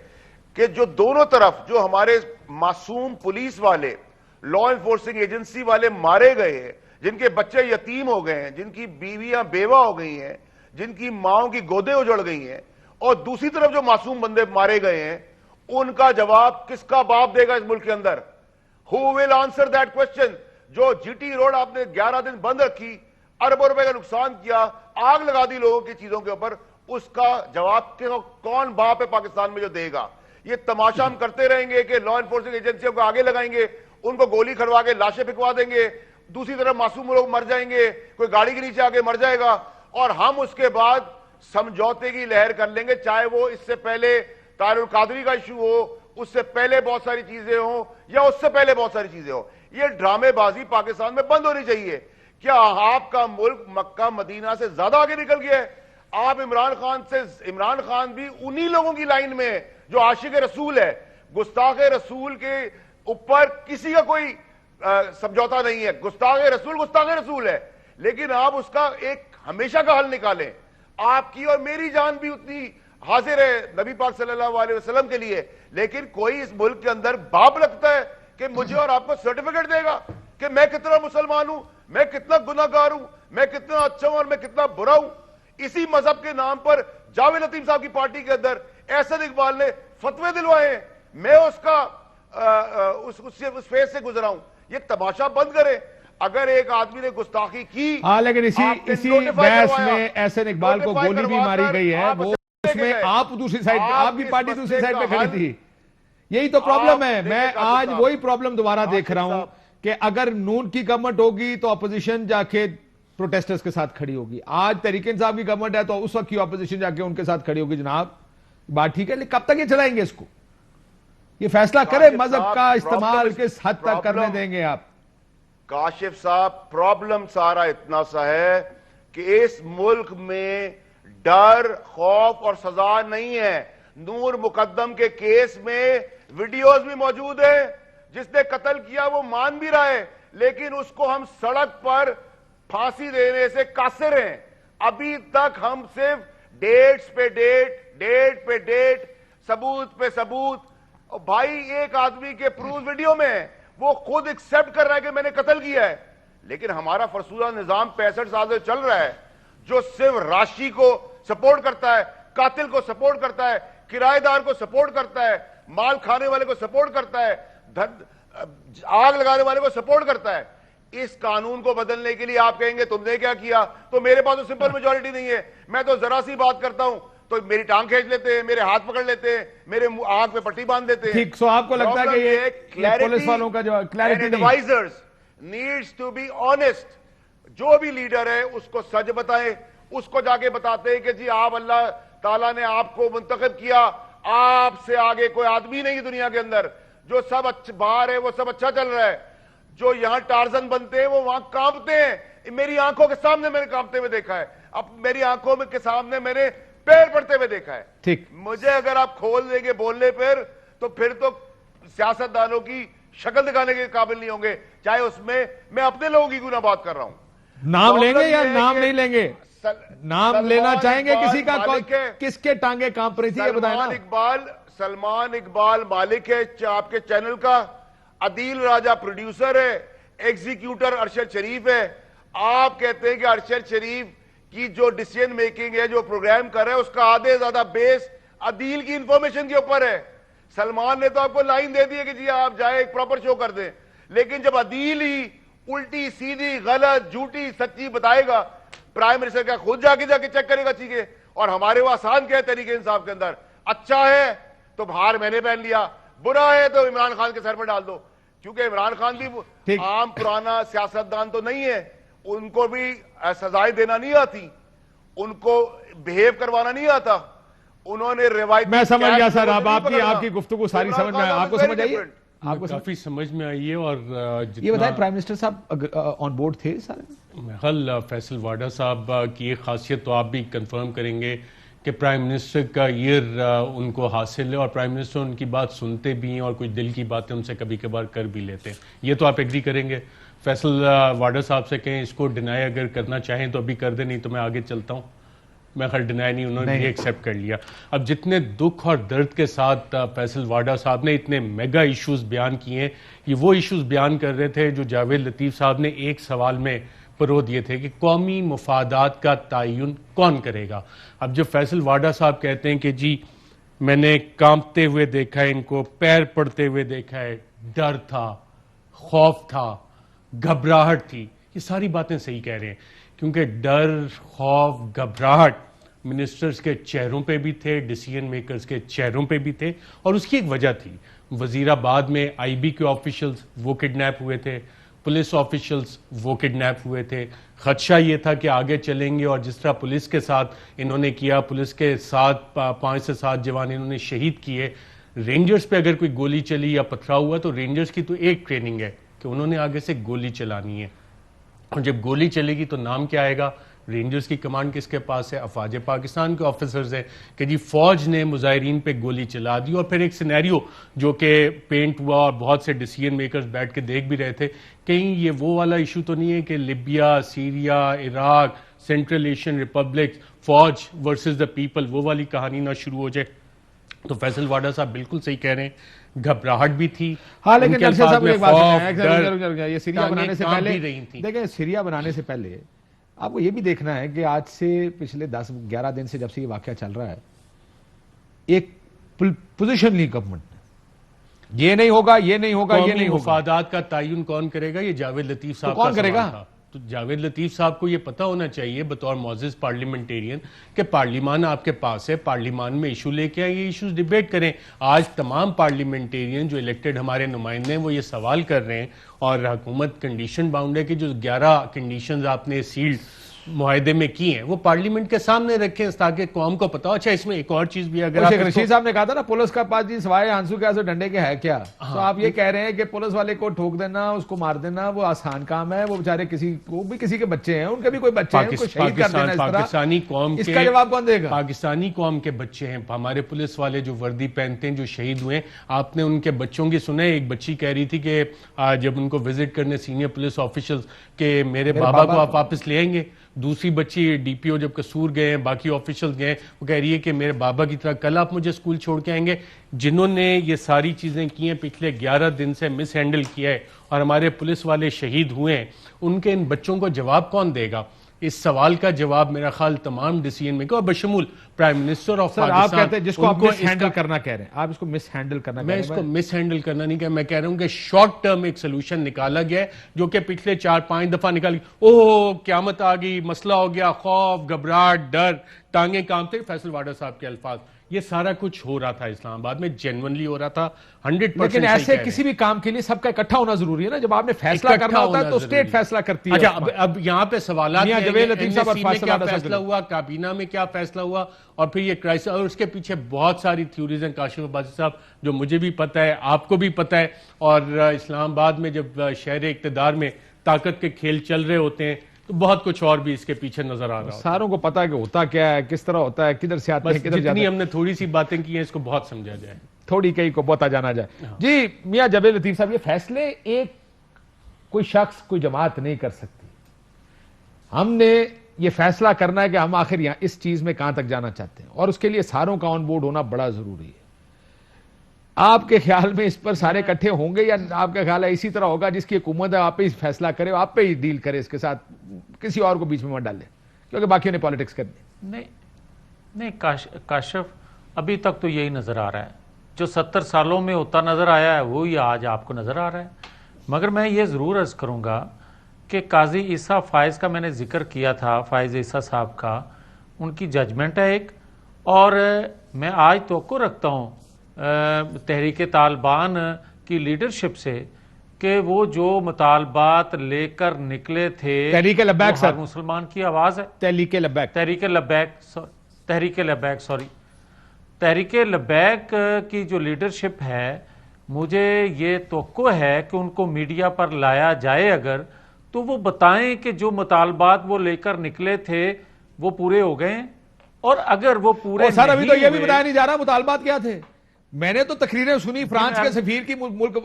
کہ جو دونوں طرف جو ہمارے معصوم پولیس والے, لا انفورسنگ ایجنسی والے مارے گئے ہیں, جن کے بچے یتیم ہو گئے ہیں, جن کی بیویاں بیوہ ہو گئی ہیں, جن کی ماؤں کی گودیں اجڑ گئی ہیں, اور دوسری طرف جو معصوم بندے مارے گئے ہیں, ان کا جواب کس کا باپ دے گا اس ملک کے اندر؟ Who will answer that question? جو جی ٹی روڈ آپ نے 11 دن بند رکھی, اربوں روپے کا نقصان کیا, آگ لگا دی لوگوں کی چیزوں کے اوپر, اس کا جواب کون باپ ہے پاکستان میں جو دے گا؟ یہ تماشا ہم کرتے رہیں گے کہ لا انفورسنگ ایجنسیوں کو آگے لگائیں گے, ان کو گولی کھڑوا کے لاشیں پھکوا دیں گے, دوسری طرف معصوم لوگ مر جائیں گے, کوئی گاڑی کے نیچے آگے مر جائے گا, اور ہم اس کے بعد سمجھوتے کی لہر کر لیں گے, چاہے وہ اس سے پہلے طاہر القادری کا ایشو ہو, اس سے پہلے بہت ساری چیزیں ہوں, یا اس سے پہلے بہت ساری چیزیں ہوں. یہ ڈرامے بازی پاکستان میں بند ہونی چاہیے. کیا آپ کا ملک مکہ مدینہ سے زیادہ آگے نکل گیا ہے؟ آپ عمران خان بھی انہی لوگوں کی لائن میں جو عاشق رسول ہے. گستاخ رسول کے اوپر کسی کا کوئی سمجھوتا نہیں ہے. گستاخ رسول ہے, لیکن آپ اس کا ایک ہمیشہ کا حل نکالیں. آپ کی اور میری جان بھی اتنی حاضر ہے نبی پاک صلی اللہ علیہ وسلم کے لیے, لیکن کوئی اس ملک کے اندر باپ لگتا ہے کہ مجھے اور آپ کو سرٹیفکیٹ دے گا کہ میں کتنا مسلمان ہوں, میں کتنا گناہگار ہوں, میں کتنا اچھا ہوں اور میں کتنا برا ہوں. اسی مذہب کے نام پر جاوید لطیف صاحب کی پارٹی کے اندر احسن اقبال نے فتوے دلوائے ہیں, میں اس کا اس فیز سے گزرا ہوں. یہ تماشا بند کریں. اگر ایک آدمی نے گستاخی کی, لیکن اسی بحث میں احسن اقبال کو گولی بھی ماری گئی ہے, وہ اس میں آپ دوسری سائڈ پہ, آپ کی پارٹی دوسری سائڈ پہ کھڑی تھی. یہی تو پرابلم ہے. میں آج وہی پرابلم دوبارہ دیکھ رہا ہوں کہ اگر نون کی گورنمنٹ ہوگی تو اپوزیشن جا کے پروٹیسٹرز کے ساتھ کھڑی ہوگی. آج تحریک انصاف کی گورنمنٹ ہے تو اس وقت کی اپوزیشن جا کے ان کے ساتھ کھڑی ہوگی. جناب بات ٹھیک ہے, لیکن کب تک یہ چلائیں گے اس کو؟ یہ فیصلہ کریں مذہب کا استعمال کس حد تک کرنے دیں گے آپ؟ کاشف صاحب, پرابلم سارا اتنا سا ہے کہ اس ملک میں ڈر, خوف اور سزا نہیں ہے. نور مقدم کے کیس میں ویڈیوز بھی موجود ہیں, جس نے قتل کیا وہ مان بھی رہا ہے, لیکن اس کو ہم سڑک پر پھانسی دینے سے قاصر ہیں. ابھی تک ہم صرف ڈیٹس پہ ڈیٹ, ثبوت پہ ثبوت. بھائی ایک آدمی کے پروف ویڈیو میں وہ خود ایکسپٹ کر رہا ہے کہ میں نے قتل کیا ہے, لیکن ہمارا فرسودہ نظام 65 سال سے چل رہا ہے جو صرف راشی کو سپورٹ کرتا ہے, قاتل کو سپورٹ کرتا ہے, کرایہ دار کو سپورٹ کرتا ہے, مال کھانے والے کو سپورٹ کرتا ہے, آگ لگانے والے کو سپورٹ کرتا ہے. اس قانون کو بدلنے کے لیے آپ کہیں گے تم نے کیا کیا, تو میرے پاس تو سمپل میجورٹی نہیں ہے. میں تو ذرا سی بات کرتا ہوں تو میری ٹانگ کھینچ لیتے ہیں, میرے ہاتھ پکڑ لیتے ہیں, میرے آنکھ پہ پٹی باندھ دیتے ہیں. ٹھیک, سو آپ کو لگتا ہے کہ یہ پولیس والوں کا جو کلیئرٹی نہیں, advisors needs to be honest. جو بھی لیڈر ہے اس کو سچ بتائیں, اس کو جا کے بتاتے ہیں کہ جی آپ, اللہ تعالیٰ نے آپ کو منتخب کیا, آپ سے آگے کوئی آدمی نہیں دنیا کے اندر, جو سب باہر ہے وہ سب اچھا چل رہا ہے. جو یہاں ٹارزن بنتے ہیں وہ وہاں کانپتے ہیں. میری آنکھوں کے سامنے میں نے کانپتے ہوئے دیکھا ہے, اب میری آنکھوں کے سامنے میں نے پیر پڑتے ہوئے دیکھا ہے. ٹھیک, مجھے اگر آپ کھول دیں گے بولنے پھر تو سیاستدانوں کی شکل دکھانے کے قابل نہیں ہوں گے, چاہے اس میں میں اپنے لوگوں کی کیوں نہ بات کر رہا ہوں. نام لیں گے یا نام نہیں لیں گے؟ نام لینا چاہیں گے کسی کا؟ کس کے ٹانگیں کانپ رہی تھی یہ بتائیں نا. سلمان اقبال مالک ہے آپ کے چینل کا, عدیل راجہ پروڈیوسر ہے, ایگزیکیوٹر ارشد شریف ہے. آپ کہتے ہیں کہ ارشد شریف کی جو ڈیسیژن میکنگ ہے, جو پروگرام کر رہے ہیں, اس کا آدھے زیادہ بیس عدیل کی انفارمیشن کے اوپر ہے. سلمان نے تو آپ کو لائن دے دی ہے کہ جی آپ جائیں ایک پراپر شو کر دیں, لیکن جب عدیل ہی الٹی سیدھی غلط جھوٹی سچی بتائے گا, پرائم منسٹر کا خود جا کے چیک کرے گا چیزیں. اور ہمارے وہ آسان کیا ہے تحریک انصاف کے اندر, اچھا ہے تو بہار میں نے پہن لیا, برا ہے تو عمران خان کے سر پر ڈال دو. کیونکہ عمران خان بھی عام پرانا سیاستدان تو نہیں ہے, ان کو بھی سزائیں دینا نہیں آتی, ان کو بہیو کروانا نہیں آتا. انہوں نے روایت, میں سمجھ گیا سر, آپ کی گفتگو ساری سمجھ میں آپ کو سمجھ آئی ہے, آپ کو کافی سمجھ میں آئی ہے. اور یہ بتائیں پرائم منسٹر صاحب آن بورڈ تھے سارے؟ حل فیصل واڈا صاحب کی ایک خاصیت تو آپ بھی کنفرم کریں گے کہ پرائم منسٹر کا ایئر ان کو حاصل ہے, اور پرائم منسٹر ان کی بات سنتے بھی ہیں, اور کچھ دل کی باتیں ان سے کبھی کبھار کر بھی لیتے ہیں. یہ تو آپ ایگری کریں گے. فیصل واڈا صاحب سے کہیں اس کو ڈینائی اگر کرنا چاہیں تو ابھی کر دیں, نہیں تو میں آگے چلتا ہوں. میں خیر ڈینائی نہیں, انہوں نے بھی ایکسیپٹ کر لیا. اب جتنے دکھ اور درد کے ساتھ فیصل واڈا صاحب نے اتنے میگا ایشوز بیان کیے ہیں, یہ وہ ایشوز بیان کر رہے تھے جو جاوید لطیف صاحب نے ایک سوال میں پرو دیے تھے کہ قومی مفادات کا تعین کون کرے گا. اب جب فیصل واڈا صاحب کہتے ہیں کہ جی میں نے کانپتے ہوئے دیکھا ہے, ان کو پیر پڑتے ہوئے دیکھا ہے, ڈر تھا, خوف تھا, گھبراہٹ تھی, یہ ساری باتیں صحیح کہہ رہے ہیں, کیونکہ ڈر, خوف, گھبراہٹ منسٹرز کے چہروں پہ بھی تھے, ڈیسیژن میکرز کے چہروں پہ بھی تھے, اور اس کی ایک وجہ تھی. وزیر آباد میں آئی بی کے آفیشلز وہ کڈنیپ ہوئے تھے, پولیس آفیشلز وہ کڈنیپ ہوئے تھے. خدشہ یہ تھا کہ آگے چلیں گے اور جس طرح پولیس کے ساتھ انہوں نے کیا, پولیس کے ساتھ 5 سے 7 جوان انہوں نے شہید کیے. رینجرز پہ اگر کوئی گولی چلی یا پتھراؤ ہوا تو رینجرز کی تو ایک ٹریننگ ہے کہ انہوں نے آگے سے گولی چلانی ہے, اور جب گولی چلے گی تو نام کیا آئے گا؟ رینجرز کی کمانڈ کس کے پاس ہے؟ افواج پاکستان کے آفیسرز ہیں کہ جی فوج نے مظاہرین پہ گولی چلا دی. اور پھر ایک سینیریو جو کہ پینٹ ہوا اور بہت سے ڈیسیژن میکرز بیٹھ کے دیکھ بھی رہے تھے, کہیں یہ وہ والا ایشو تو نہیں ہے کہ Libya, Syria, Iraq, central Asian republic, فوج ورسز دا پیپل, وہ والی کہانی نہ شروع ہو جائے. تو فیصل واڈا صاحب بالکل صحیح کہہ رہے ہیں, گھبراہٹ بھی تھی. ہاں لیکن نرسے صاحب ایک بات ڈر, یہ سیریا بنانے سے پہلے رہی تھی. دیکھیں سیریا بنانے سے پہلے آپ کو یہ بھی دیکھنا ہے کہ آج سے پچھلے 10-11 دن سے جب سے یہ واقعہ چل رہا ہے, ایک پوزیشن لی گورنمنٹ نے یہ نہیں ہوگا, یہ نہیں ہوگا, یہ نہیں ہوگا. مفادات کا تعین کون کرے گا؟ یہ جاوید لطیف صاحب کون کرے گا؟ تو جاوید لطیف صاحب کو یہ پتا ہونا چاہیے بطور معزز پارلیمنٹیرین کہ پارلیمان آپ کے پاس ہے, پارلیمان میں ایشو لے کے آئیں, یہ ایشوز ڈیبیٹ کریں. آج تمام پارلیمنٹیرین جو الیکٹڈ ہمارے نمائندے ہیں وہ یہ سوال کر رہے ہیں, اور حکومت کنڈیشن باؤنڈ ہے کہ جو 11 کنڈیشنز آپ نے سیلڈ معاہدے میں کی ہیں وہ پارلیمنٹ کے سامنے رکھیں تاکہ قوم کو پتا ہو. اچھا اس میں ایک اور چیز بھی اگر شیخ رشید صاحب نے کہا تھا نا پولیس کا پاس جی سوائے آنسو کے آنسو ڈنڈے کے ہے کیا, تو آپ یہ کہہ رہے ہیں کہ پولیس والے کو ٹھوک دینا, اس کو مار دینا وہ آسان کام ہے, وہ بیچارے کسی کو بھی کسی کے بچے ہیں, ان کے بھی کوئی بچے ہیں, ان کو شہید کر دینا اس طرح, پاکستانی قوم اس کا جواب کون دے گا؟ پاکستانی قوم کے بچے ہیں, ہمارے پولیس والے جو وردی پہنتے ہیں جو شہید ہوئے ہیں, آپ نے ان کے بچوں کی سنا ہے؟ ایک بچی کہہ رہی تھی کہ جب ان کو وزٹ کرنے سینئر پولیس آفیشلز کہ میرے بابا کو آپ واپس لے آئیں گے. دوسری بچی ڈی پی او جب قصور گئے ہیں, باقی آفیشلز گئے, وہ کہہ رہی ہے کہ میرے بابا کی طرح کل آپ مجھے اسکول چھوڑ کے آئیں گے. جنہوں نے یہ ساری چیزیں کی ہیں پچھلے 11 دن سے مس ہینڈل کیا ہے اور ہمارے پولیس والے شہید ہوئے ہیں, ان کے ان بچوں کو جواب کون دے گا؟ اس سوال کا جواب میرا خیال تمام ڈیسیژن میکر اور بشمول پرائم منسٹر آف پاکستان. آپ کہتے ہیں جس کو آپ مس ہینڈل کرنا کہہ رہے ہیں, آپ اس کو مس ہینڈل کرنا کہہ رہے ہیں. میں اس کو مس ہینڈل کرنا نہیں کہہ, میں کہہ رہا ہوں کہ شارٹ ٹرم ایک سلوشن نکالا گیا ہے جو کہ پچھلے 4-5 دفعہ نکال گیا. اوہ قیامت آ گئی, مسئلہ ہو گیا, خوف, گھبراہٹ, ڈر, ٹانگیں کانپتے. فیصل واڈا صاحب کے الفاظ, یہ سارا کچھ ہو رہا تھا اسلام آباد میں, جینونلی ہو رہا تھا 100%. لیکن ایسے کسی بھی کام کے لیے سب کا اکٹھا ہونا ضروری ہے نا, جب آپ نے فیصلہ کرنا ہوتا ہے تو اسٹیٹ فیصلہ کرتی ہے. اچھا اب یہاں پہ سوالات ہیں جاوید لطیف صاحب میں کیا فیصلہ ہوا, کابینہ میں کیا فیصلہ ہوا, اور پھر یہ کرائسس, اور اس کے پیچھے بہت ساری تھیوریز ہیں کاشف عباسی صاحب جو مجھے بھی پتہ ہے, آپ کو بھی پتہ ہے. اور اسلام آباد میں جب شہر اقتدار میں طاقت کے کھیل چل رہے ہوتے ہیں تو بہت کچھ اور بھی اس کے پیچھے نظر آ رہا ہے. ساروں کو پتا ہے کہ ہوتا کیا ہے, کس طرح ہوتا ہے, کدھر سے آتے ہیں, کدھر جاتے ہیں. جتنی ہم نے تھوڑی سی باتیں کی ہیں اس کو بہت سمجھا جائے, تھوڑی کئی کو بہت جانا جائے. جی میاں جاوید لطیف صاحب, یہ فیصلے ایک کوئی شخص کوئی جماعت نہیں کر سکتی. ہم نے یہ فیصلہ کرنا ہے کہ ہم آخر یہاں اس چیز میں کہاں تک جانا چاہتے ہیں, اور اس کے لیے ساروں کا آن بورڈ ہونا بڑا ضروری ہے. آپ کے خیال میں اس پر سارے اکٹھے ہوں گے, یا آپ کا خیال ہے اسی طرح ہوگا جس کی حکومت ہے آپ پہ ہی فیصلہ کرے, آپ پہ ہی ڈیل کرے, اس کے ساتھ کسی اور کو بیچ میں مت ڈالے, کیونکہ باقیوں نے پالیٹکس کرنی؟ نہیں کاشف, ابھی تک تو یہی نظر آ رہا ہے, جو 70 سالوں میں ہوتا نظر آیا ہے وہی آج آپ کو نظر آ رہا ہے. مگر میں یہ ضرور عرض کروں گا کہ قاضی عیسیٰ فائز کا میں نے ذکر کیا تھا, فائز عیسیٰ صاحب کا, ان کی ججمنٹ ہے ایک, اور میں آج توقع رکھتا ہوں تحریک طالبان کی لیڈرشپ سے کہ وہ جو مطالبات لے کر نکلے تھے, تحریک لبیک ہر مسلمان کی آواز ہے. تحریک لبیک کی جو لیڈرشپ ہے, مجھے یہ توقع ہے کہ ان کو میڈیا پر لایا جائے اگر, تو وہ بتائیں کہ جو مطالبات وہ لے کر نکلے تھے وہ پورے ہو گئے ہیں, اور اگر وہ پورے سر ابھی تو یہ بھی بتایا نہیں جا رہا مطالبات کیا تھے. میں نے تو تقریریں سنی فرانس کے سفیر کی ملک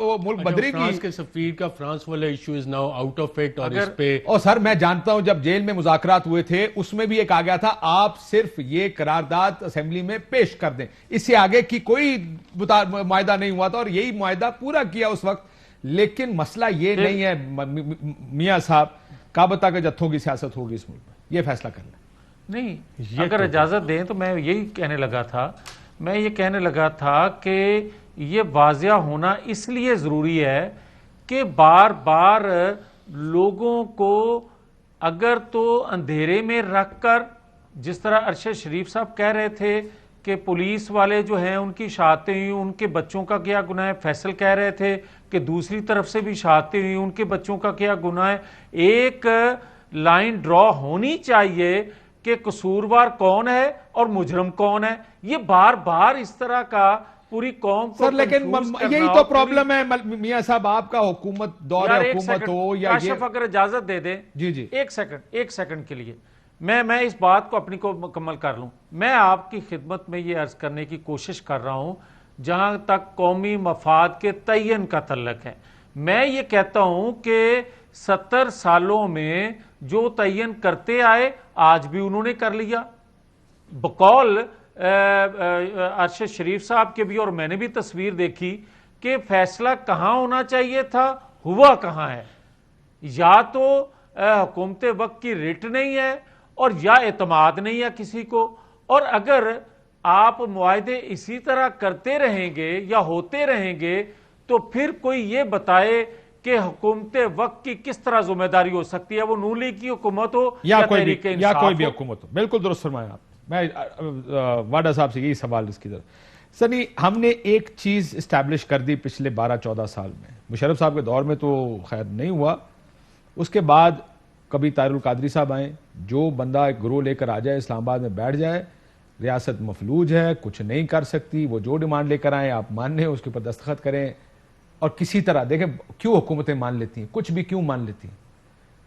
بدری فرانس کی. کے سفیر کا فرانس والا issue is now out of it, اور اس پہ اور سر میں جانتا ہوں جب جیل میں مذاکرات ہوئے تھے اس میں بھی ایک آ گیا تھا آپ صرف یہ قرارداد اسمبلی میں پیش کر دیں, اس سے آگے کی کوئی معاہدہ نہیں ہوا تھا, اور یہی معاہدہ پورا کیا اس وقت. لیکن مسئلہ یہ نہیں ہے میاں صاحب, کابتہ کے جتھوں کی سیاست ہوگی اس ملک میں, یہ فیصلہ کر لیں. نہیں, اگر اجازت دیں تو میں یہی کہنے لگا تھا کہ یہ واضح ہونا اس لیے ضروری ہے کہ بار بار لوگوں کو اگر تو اندھیرے میں رکھ کر, جس طرح ارشد شریف صاحب کہہ رہے تھے کہ پولیس والے جو ہیں ان کی شہادتیں ہوئی, ان کے بچوں کا کیا گناہ ہے, فیصل کہہ رہے تھے کہ دوسری طرف سے بھی شہادتیں ہوئی, ان کے بچوں کا کیا گناہ ہے. ایک لائن ڈرا ہونی چاہیے کہ قصوروار کون ہے اور مجرم کون ہے. یہ بار بار اس طرح کا پوری قوم کو سر لیکن یہی تو پرابلم ہے میاں صاحب, آپ کا حکومت دور حکومت ہو یا کاشف اگر اجازت دے دیں جی ایک سیکنڈ کے لیے میں اس بات کو اپنی کو مکمل کر لوں. میں آپ کی خدمت میں یہ عرض کرنے کی کوشش کر رہا ہوں جہاں تک قومی مفاد کے تعین کا تعلق ہے. میں یہ کہتا ہوں کہ 70 سالوں میں جو تعین کرتے آئے آج بھی انہوں نے کر لیا. بقول ارشد شریف صاحب کے بھی, اور میں نے بھی تصویر دیکھی کہ فیصلہ کہاں ہونا چاہیے تھا, ہوا کہاں ہے. یا تو حکومت وقت کی ریٹ نہیں ہے اور یا اعتماد نہیں ہے کسی کو. اور اگر آپ معاہدے اسی طرح کرتے رہیں گے یا ہوتے رہیں گے تو پھر کوئی یہ بتائے کہ حکومت وقت کی کس طرح ذمہ داری ہو سکتی ہے, وہ نون لیگ کی حکومت ہو یا تحریک انصاف کوئی بھی حکومت ہو. بالکل درست فرمایا آپ. میں واڈا صاحب سے یہی سوال اس کی طرف. سنی, ہم نے ایک چیز اسٹیبلش کر دی پچھلے 12-14 سال میں, مشرف صاحب کے دور میں تو خیر نہیں ہوا, اس کے بعد کبھی طاہر القادری صاحب آئیں, جو بندہ ایک گروہ لے کر آ جائے اسلام آباد میں بیٹھ جائے, ریاست مفلوج ہے, کچھ نہیں کر سکتی, وہ جو ڈیمانڈ لے کر آئیں آپ مان لیں, اس کے اوپر دستخط کریں, اور کسی طرح دیکھیں کیوں حکومتیں مان لیتی ہیں, کچھ بھی کیوں مان لیتی ہیں,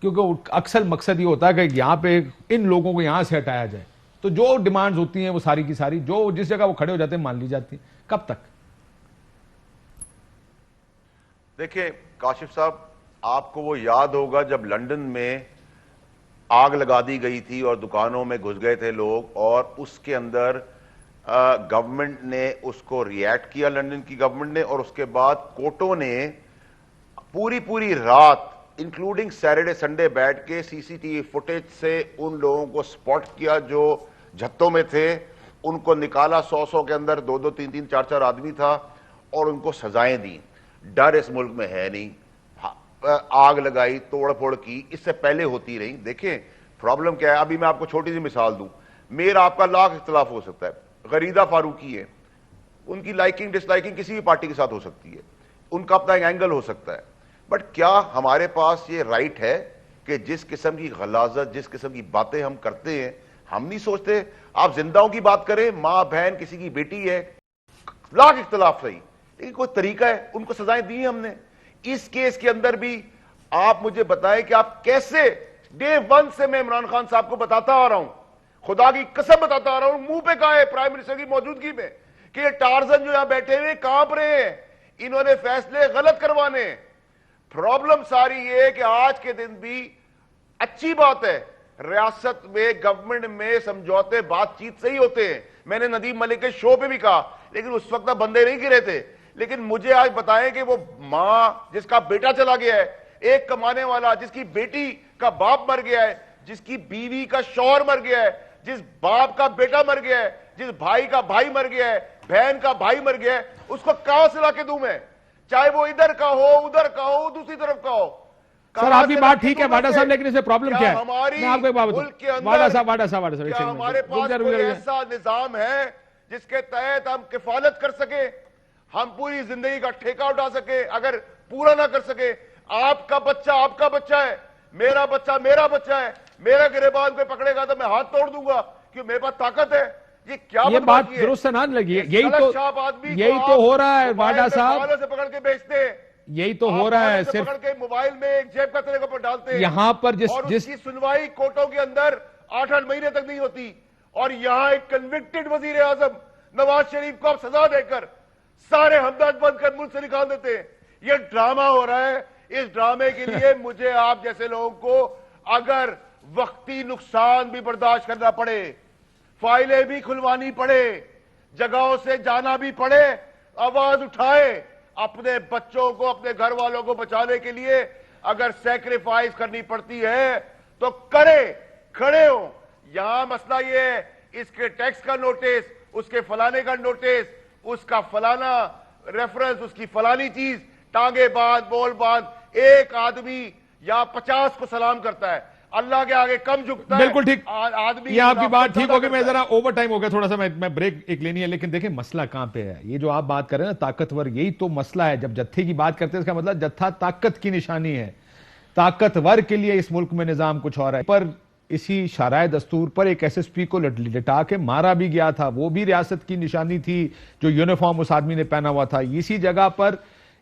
کیونکہ اکثر مقصد یہ ہوتا ہے کہ یہاں پہ ان لوگوں کو یہاں سے ہٹایا جائے, تو جو ڈیمانڈز ہوتی ہیں وہ ساری کی ساری جو جس جگہ وہ کھڑے ہو جاتے ہیں مان لی جاتی ہیں. کب تک؟ دیکھیں کاشف صاحب, آپ کو وہ یاد ہوگا جب لندن میں آگ لگا دی گئی تھی اور دکانوں میں گھس گئے تھے لوگ, اور اس کے اندر گورنمنٹ نے اس کو ریئیکٹ کیا, لندن کی گورنمنٹ نے, اور اس کے بعد کورٹوں نے پوری رات انکلوڈنگ سیٹرڈے سنڈے بیٹھ کے سی سی ٹی وی فوٹیج سے ان لوگوں کو سپاٹ کیا جو جھتوں میں تھے, ان کو نکالا, 100 کے اندر 2 3 4 آدمی تھا, اور ان کو سزائیں دیں. ڈر اس ملک میں ہے نہیں, آگ لگائی, توڑ پھوڑ کی, اس سے پہلے ہوتی رہی. دیکھیں پرابلم کیا ہے, ابھی میں آپ کو چھوٹی سی مثال دوں, میرا آپ کا لاکھ اختلاف ہو سکتا ہے, غریدہ فاروقی ہے, ان کی لائکنگ ڈس لائکنگ کسی بھی پارٹی کے ساتھ ہو سکتی ہے, ان کا اپنا ایک اینگل ہو سکتا ہے, بٹ کیا ہمارے پاس یہ رائٹ ہے کہ جس قسم کی غلاظت, جس قسم کی باتیں ہم کرتے ہیں, ہم نہیں سوچتے. آپ زندہوں کی بات کریں, ماں بہن کسی کی بیٹی ہے, لاکھ اختلاف صحیح, لیکن کوئی طریقہ ہے, ان کو سزائیں دی ہیں ہم نے. اس کیس کے اندر بھی آپ مجھے بتائیں کہ آپ کیسے, ڈے 1 سے میں عمران خان صاحب کو بتاتا آ رہا ہوں, خدا کی قسم بتاتا آ رہا ہوں, منہ پہ کہا ہے پرائم منسٹر کی موجودگی میں کہ یہ ٹارزن جو یہاں بیٹھے ہوئے کانپ رہے ہیں, انہوں نے فیصلے غلط کروانے. پرابلم ساری یہ ہے کہ آج کے دن بھی اچھی بات ہے, ریاست میں گورنمنٹ میں سمجھوتے بات چیت سے ہی ہوتے ہیں. میں نے ندیم ملک کے شو پہ بھی کہا, لیکن اس وقت بندے نہیں گرے تھے. لیکن مجھے آج بتائیں کہ وہ ماں جس کا بیٹا چلا گیا ہے, ایک کمانے والا جس کی بیٹی کا باپ مر گیا ہے, جس کی بیوی کا شوہر مر گیا ہے, جس باپ کا بیٹا مر گیا ہے, جس بھائی کا بھائی مر گیا ہے, بہن کا بھائی مر گیا ہے, اس کو کہاں سے لا کے دوں میں, چاہے وہ ادھر کا ہو, ادھر کا ہو, دوسری طرف کا ہو. سر آپ کی بات ٹھیک ہے واڈا صاحب, لیکن اس سے پرابلم کیا ہے, میں آپ کو ایک بات ملک کے بتاؤں. اندر واڈا صاحب کیا ہمارے پاس کوئی ایسا نظام ہے جس کے تحت ہم کفالت کر سکیں, ہم پوری زندگی کا ٹھیکہ اٹھا سکیں؟ اگر پورا نہ کر سکے, آپ کا بچہ آپ کا بچہ ہے, میرا بچہ میرا بچہ ہے, میرا گریبان کوئی پکڑے گا تو میں ہاتھ توڑ دوں گا کہ میرے پاس طاقت ہے. یہ بات درست نہ لگی, یہی تو ہو رہا ہے واڈا صاحب, سے پکڑ کے بیچتے ہیں, یہی تو ہو رہا ہے. صرف پکڑ کے موبائل میں ایک جیب کا طریقہ پر ڈالتے ہیں, یہاں پر اور اس کی سنوائی کورٹوں کے اندر 8 مہینے تک نہیں ہوتی, اور یہاں ایک کنوکٹڈ وزیر اعظم نواز شریف کو آپ سزا دے کر سارے ہمدرد بند کر ملک سے نکال دیتے ہیں. یہ ڈرامہ ہو رہا ہے. اس ڈرامے کے لیے مجھے آپ جیسے لوگوں کو اگر وقتی نقصان بھی برداشت کرنا پڑے, فائلیں بھی کھلوانی پڑے, جگہوں سے جانا بھی پڑے, آواز اٹھائے, اپنے بچوں کو اپنے گھر والوں کو بچانے کے لیے اگر سیکریفائز کرنی پڑتی ہے تو کرے, کھڑے ہوں. یہاں مسئلہ یہ ہے اس کے ٹیکس کا نوٹس, اس کے فلانے کا نوٹس, اس کا فلانا ریفرنس, اس کی فلانی چیز, ٹانگے باندھ بول باندھ. ایک آدمی یا 50 کو سلام کرتا ہے, اللہ کے آگے کم جھکتا ہے. بالکل ٹھیک, آدمی یہ آپ کی بات ٹھیک ہوگی. میں ذرا اوور ٹائم ہو گیا تھوڑا سا, میں بریک ایک لینی ہے. لیکن دیکھیں مسئلہ کہاں پہ ہے. یہ جو آپ بات کر رہے ہیں نا طاقتور, یہی تو مسئلہ ہے. جب جتھے کی بات کرتے ہیں اس کا مطلب جتھا طاقت کی نشانی ہے. طاقتور کے لیے اس ملک میں نظام کچھ اور ہے. پر اسی شارع دستور پر ایک ایس ایس پی کو لٹا کے مارا بھی گیا تھا, وہ بھی ریاست کی نشانی تھی جو یونیفارم اس آدمی نے پہنا ہوا تھا. اسی جگہ پر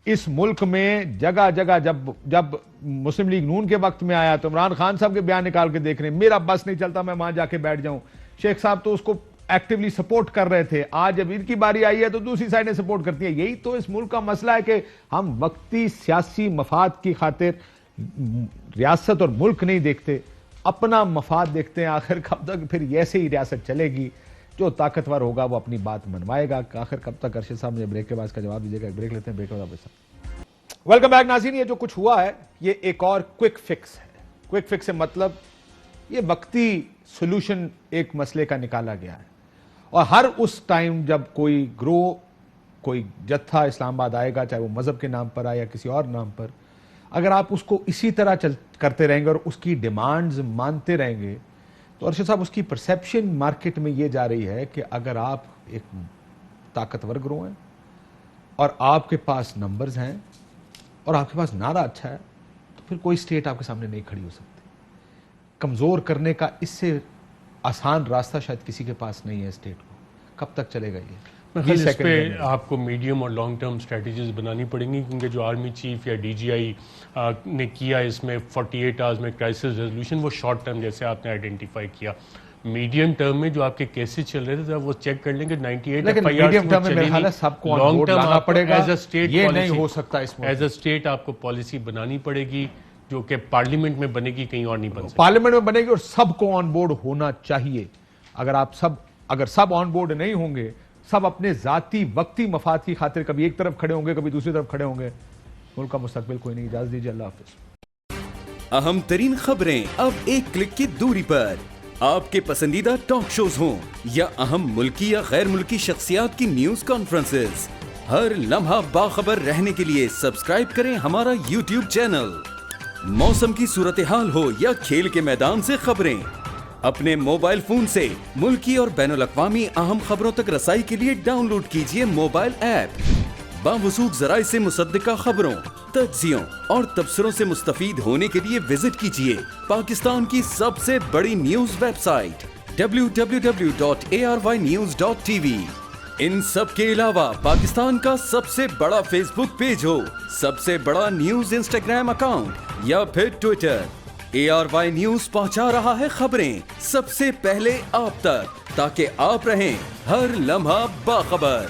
اس ملک میں جگہ جگہ جب مسلم لیگ نون کے وقت میں آیا تو عمران خان صاحب کے بیان نکال کے دیکھ رہے ہیں, میرا بس نہیں چلتا میں وہاں جا کے بیٹھ جاؤں. شیخ صاحب تو اس کو ایکٹیولی سپورٹ کر رہے تھے. آج جب ان کی باری آئی ہے تو دوسری سائڈ نے سپورٹ کرتی ہے. یہی تو اس ملک کا مسئلہ ہے کہ ہم وقتی سیاسی مفاد کی خاطر ریاست اور ملک نہیں دیکھتے, اپنا مفاد دیکھتے ہیں. آخر کب تک پھر ایسے ہی ریاست چلے گی؟ جو طاقتور ہوگا وہ اپنی بات منوائے گا. آخر کب تک؟ ارشد صاحب مجھے بریک کے بعد اس کا جواب دیجیے گا. بریک لیتے ہیں, بریک کے بعد واپس. ویلکم بیک ناظرین. یہ جو کچھ ہوا ہے یہ ایک اور کوئک فکس ہے. کوئک فکس سے مطلب یہ وقتی سولوشن ایک مسئلے کا نکالا گیا ہے, اور ہر اس ٹائم جب کوئی گروہ, کوئی جتھا اسلام آباد آئے گا, چاہے وہ مذہب کے نام پر آئے یا کسی اور نام پر, اگر آپ اس کو اسی طرح کرتے رہیں گے اور اس کی ڈیمانڈز مانتے رہیں گے تو ارشد صاحب اس کی پرسیپشن مارکیٹ میں یہ جا رہی ہے کہ اگر آپ ایک طاقتور گروہ ہیں اور آپ کے پاس نمبرز ہیں اور آپ کے پاس نعرہ اچھا ہے تو پھر کوئی سٹیٹ آپ کے سامنے نہیں کھڑی ہو سکتی. کمزور کرنے کا اس سے آسان راستہ شاید کسی کے پاس نہیں ہے اسٹیٹ کو. کب تک چلے گا یہ؟ اس پہ آپ کو میڈیم اور لانگ ٹرم اسٹریٹجیز بنانی پڑیں گی, کیونکہ جو آرمی چیف یا ڈی جی آئی نے کیا اس میں 48 آورز میں کرائسس ریزولوشن, وہ شارٹ ٹرم جیسے آپ نے آئیڈینٹیفائی کیا. میڈیم ٹرم میں جو آپ کے کیسز چل رہے تھے وہ چیک کر لیں کہ 98 میڈیم ٹرم میں میرے خیال ہے سب کو آن بورڈ لانا پڑے گا. یہ نہیں ہو سکتا اس میں. ایز اے اسٹیٹ آپ کو پالیسی بنانی پڑے گی جو کہ پارلیمنٹ میں بنے گی, کہیں اور نہیں بن سکتی. پارلیمنٹ میں بنے گی اور سب کو آن بورڈ ہونا چاہیے. اگر سب آن بورڈ نہیں ہوں گے, سب اپنے ذاتی وقتی مفاد کی خاطر کبھی ایک طرف کھڑے ہوں گے کبھی دوسری طرف کھڑے ہوں گے, ملک کا مستقبل کوئی نہیں. اجازت دیجیے, اللہ حافظ. اہم ترین خبریں اب ایک کلک کی دوری پر. آپ کے پسندیدہ ٹاک شوز ہوں یا اہم ملکی یا غیر ملکی شخصیات کی نیوز کانفرنسز, ہر لمحہ باخبر رہنے کے لیے سبسکرائب کریں ہمارا یوٹیوب چینل. موسم کی صورتحال ہو یا کھیل کے میدان سے خبریں, اپنے موبائل فون سے ملکی اور بین الاقوامی اہم خبروں تک رسائی کے لیے ڈاؤن لوڈ کیجیے موبائل ایپ. باوثوق ذرائع سے مصدقہ خبروں, تجزیوں اور تبصروں سے مستفید ہونے کے لیے وزٹ کیجیے پاکستان کی سب سے بڑی نیوز ویب سائٹ www.arYnews.tv. ان سب کے علاوہ پاکستان کا سب سے بڑا فیس بک پیج ہو, سب سے بڑا نیوز انسٹاگرام اکاؤنٹ یا پھر ٹویٹر, ARY نیوز پہنچا رہا ہے خبریں سب سے پہلے آپ تک, تاکہ آپ رہیں ہر لمحہ باخبر.